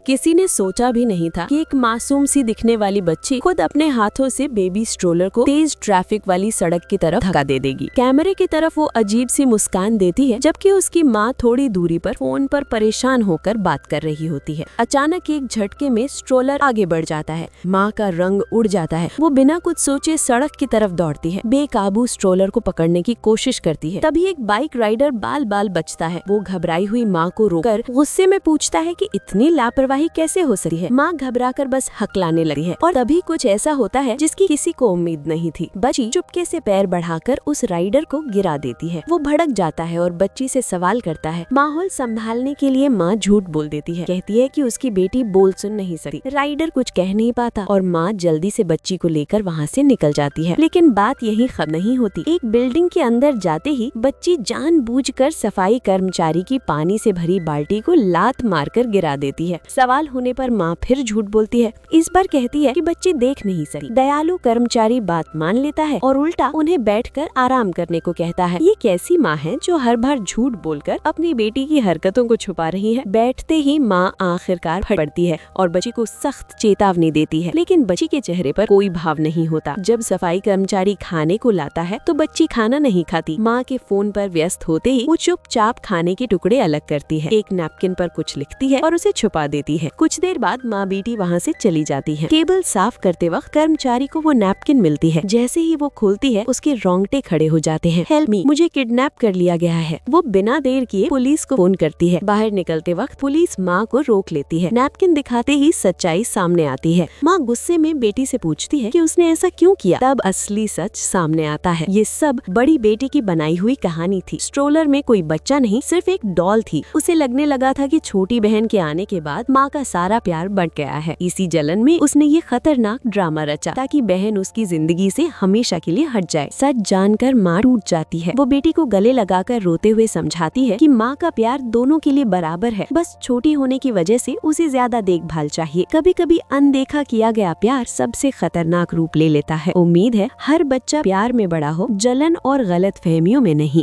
किसी ने सोचा भी नहीं था कि एक मासूम सी दिखने वाली बच्ची खुद अपने हाथों से बेबी स्ट्रोलर को तेज ट्रैफिक वाली सड़क की तरफ धक्का दे देगी। कैमरे की तरफ वो अजीब सी मुस्कान देती है, जबकि उसकी माँ थोड़ी दूरी पर फोन पर परेशान होकर बात कर रही होती है। अचानक एक झटके में स्ट्रोलर आगे बढ़ जाता है, माँ का रंग उड़ जाता है। वो बिना कुछ सोचे सड़क की तरफ दौड़ती है, बेकाबू स्ट्रोलर को पकड़ने की कोशिश करती है। तभी एक बाइक राइडर बाल बाल बचता है। वो घबराई हुई माँ को रोककर गुस्से में पूछता है कि इतनी लापरवाही कैसे हो सकती है। माँ घबराकर बस हकलाने लगी है और तभी कुछ ऐसा होता है जिसकी किसी को उम्मीद नहीं थी। बच्ची चुपके से पैर बढ़ाकर उस राइडर को गिरा देती है। वो भड़क जाता है और बच्ची से सवाल करता है। माहौल संभालने के लिए माँ झूठ बोल देती है, कहती है कि उसकी बेटी बोल सुन नहीं सकती। राइडर कुछ कह नहीं पाता और माँ जल्दी से बच्ची को लेकर वहाँ से निकल जाती है। लेकिन बात यही खत्म नहीं होती। एक बिल्डिंग के अंदर जाते ही बच्ची जानबूझकर सफाई कर्मचारी की पानी से भरी बाल्टी को लात मारकर गिरा देती है। सवाल होने पर माँ फिर झूठ बोलती है। इस बार कहती है कि बच्ची देख नहीं सकी। दयालु कर्मचारी बात मान लेता है और उल्टा उन्हें बैठकर आराम करने को कहता है। ये कैसी माँ है जो हर बार झूठ बोलकर अपनी बेटी की हरकतों को छुपा रही है। बैठते ही माँ आखिरकार फट पड़ती है और बच्ची को सख्त चेतावनी देती है, लेकिन बच्ची के चेहरे पर कोई भाव नहीं होता। जब सफाई कर्मचारी खाने को लाता है तो बच्ची खाना नहीं खाती। माँ के फोन पर व्यस्त होते ही वो चुपचाप खाने के टुकड़े अलग करती है, एक नैपकिन पर कुछ लिखती है और उसे छुपा देती है। कुछ देर बाद माँ बेटी वहाँ से चली जाती है। टेबल साफ करते वक्त कर्मचारी को वो नैपकिन मिलती है। जैसे ही वो खोलती है उसके रोंगटे खड़े हो जाते हैं। हेल्प मी, मुझे किडनैप कर लिया गया है। वो बिना देर किए पुलिस को फोन करती है। बाहर निकलते वक्त पुलिस माँ को रोक लेती है। नैपकिन दिखाते ही सच्चाई सामने आती है। माँ गुस्से में बेटी से पूछती है कि उसने ऐसा क्यों किया। तब असली सच सामने आता है। ये सब बड़ी बेटी की बनाई हुई कहानी थी। स्ट्रोलर में कोई बच्चा नहीं, सिर्फ एक डॉल थी। उसे लगने लगा था कि छोटी बहन के आने के बाद माँ का सारा प्यार बढ़ गया है। इसी जलन में उसने ये खतरनाक ड्रामा रचा ताकि बहन उसकी जिंदगी से हमेशा के लिए हट जाए। सच जानकर माँ टूट जाती है। वो बेटी को गले लगाकर रोते हुए समझाती है कि माँ का प्यार दोनों के लिए बराबर है, बस छोटी होने की वजह से उसे ज्यादा देखभाल चाहिए। कभी कभी अनदेखा किया गया प्यार सबसे खतरनाक रूप ले लेता है। उम्मीद है हर बच्चा प्यार में बड़ा हो, जलन और गलत फहमियों में नहीं।